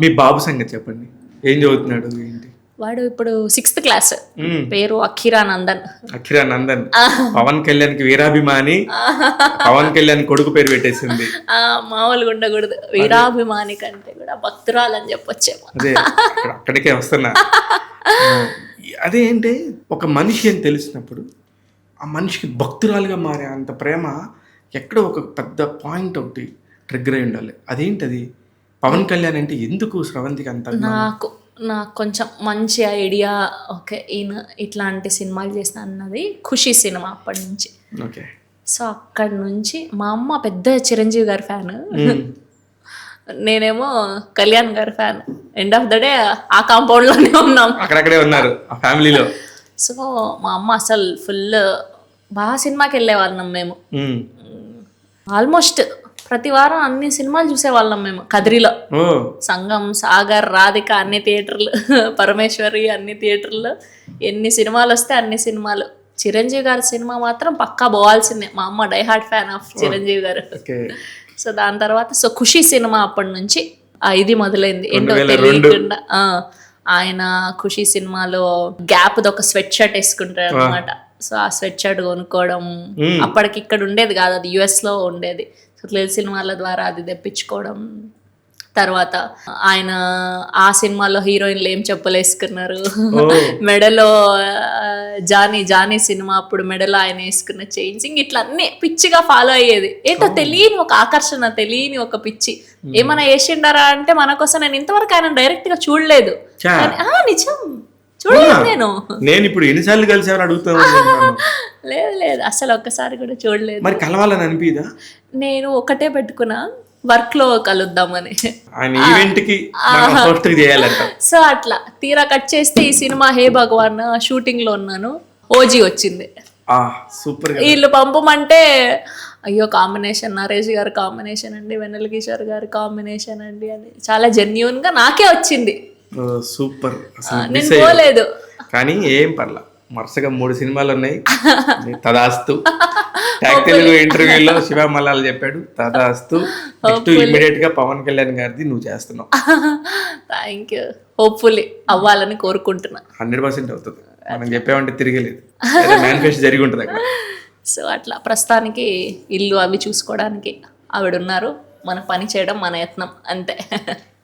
మీ బాబు సంగతి చెప్పండి, ఏం చదువుతున్నాడు ఏంటి? వాడు ఇప్పుడు 6th క్లాస్. పేరు అఖిరా నందన్. అఖిరా నందన్. పవన్ కళ్యాణ్ కి వీరాభిమాని. పవన్ కళ్యాణ్ కొడుకు పేరు పెట్టేసింది. మామూలుగా ఉండకూడదు, వీరాభిమాని కంటే కూడా భక్తురాలని చెప్పొచ్చేమో. అదే అక్కడికే వస్తున్నా. అదేంటే ఒక మనిషి అని తెలిసినప్పుడు ఆ మనిషికి భక్తురాలుగా మారే అంత ప్రేమ ఎక్కడో ఒక పెద్ద పాయింట్ ఒకటి ట్రిగ్గర్ అయి ఉండాలి. అదేంటది? పవన్ కళ్యాణ్ అంటే ఎందుకు స్రవంతికి అంత? నాకు కొంచెం మంచి ఐడియా. ఓకే, ఈయన ఇట్లాంటి సినిమాలు చేసిన అన్నది ఖుషి సినిమా అప్పటి నుంచి. ఓకే. సో అక్కడి నుంచి మా అమ్మ పెద్ద చిరంజీవి గారి ఫ్యాన్, నేనేమో కళ్యాణ్ గారి fan. End of the day ఆ కాంపౌండ్లోనే ఉన్నాం, అక్కడక్కడే ఉన్నారు ఆ ఫ్యామిలీలో. సో మా అమ్మ అసలు ఫుల్ బాగా సినిమాకి వెళ్ళే వాళ్ళం మేము. ఆల్మోస్ట్ ప్రతి వారం అన్ని సినిమాలు చూసేవాళ్ళం మేము. కదిరిలో సంగం, సాగర్, రాధిక అన్ని థియేటర్లు, పరమేశ్వరి అన్ని థియేటర్లు, ఎన్ని సినిమాలు వస్తే అన్ని సినిమాలు. చిరంజీవి గారి సినిమా మాత్రం పక్కా పోవాల్సిందే. మా అమ్మ డైహార్డ్ ఫ్యాన్ ఆఫ్ చిరంజీవి గారు. సో దాని తర్వాత సో ఖుషి సినిమా అప్పటి నుంచి ఇది మొదలైంది. ఏంటో తెలియకుండా ఆయన ఖుషి సినిమాలో గ్యాప్ ఒక స్వెట్ షర్ట్ వేసుకుంటాడు అనమాట. సో ఆ స్వెట్ షర్ట్ కొనుక్కోవడం, అప్పటికి ఇక్కడ ఉండేది కాదు, అది US లో ఉండేది. సో తెలిసిన వాళ్ళ ద్వారా అది తెప్పించుకోవడం. తర్వాత ఆయన ఆ సినిమాలో హీరోయిన్లు ఏం చెప్పులు వేసుకున్నారు, మెడలో జానీ సినిమా అప్పుడు మెడలో ఆయన వేసుకున్న చైన్సింగ్, ఇట్లా అన్నీ పిచ్చిగా ఫాలో అయ్యేది. ఏంటో తెలియని ఒక ఆకర్షణ, తెలియని ఒక పిచ్చి. ఏమైనా వేసిండారా అంటే మన కోసం నేను ఇంతవరకు ఆయన డైరెక్ట్ గా చూడలేదు. నిజం చూడలేదు. నేను ఇప్పుడు ఎన్నిసార్లు కలిసామని అడుగుతాను. లేదు అసలు ఒక్కసారి కూడా చూడలేదు. మరి కలవాలని అనిపిదా? నేను ఒకటే పెట్టుకున్నా, వర్క్ లో కలుద్దామని. సో అట్లా తీరా కట్ చేస్తే ఈ సినిమా హే భగవాన్ షూటింగ్ లో ఉన్నాను, ఓజీ వచ్చింది. సూపర్. వీళ్ళు పంపమంటే అయ్యో కాంబినేషన్, నరేష్ గారి కాంబినేషన్ అండి, వెన్నెల కిషోర్ గారి కాంబినేషన్ అండి అని చాలా జెన్యూన్ గా నాకే వచ్చింది. సూపర్. నేను పోలేదు కానీ ఏం పర్లా, వరుసగా 3 సినిమాలు ఉన్నాయి. తదాస్తు. తెలుగు ఇంటర్వ్యూలో శివ మల్లాల్ చెప్పాడు తదాస్తు. నెక్స్ట్ ఇమ్మీడియట్ గా పవన్ కళ్యాణ్ గారిది నువ్వు చేస్తున్నావు. Thank you. హోప్ఫుల్లీ అవ్వాలని కోరుకుంటున్నా. 100% అవుతుంది. మనం చెప్పామంటే తిరిగలేదు, మేనిఫెస్ట్ జరిగి ఉంటుంది అక్కడ. సో అట్లా ప్రస్తుతానికి ఇల్లు అవి చూసుకోవడానికి ఆవిడ ఉన్నారు. మన పని చేయడం మన యత్నం అంతే.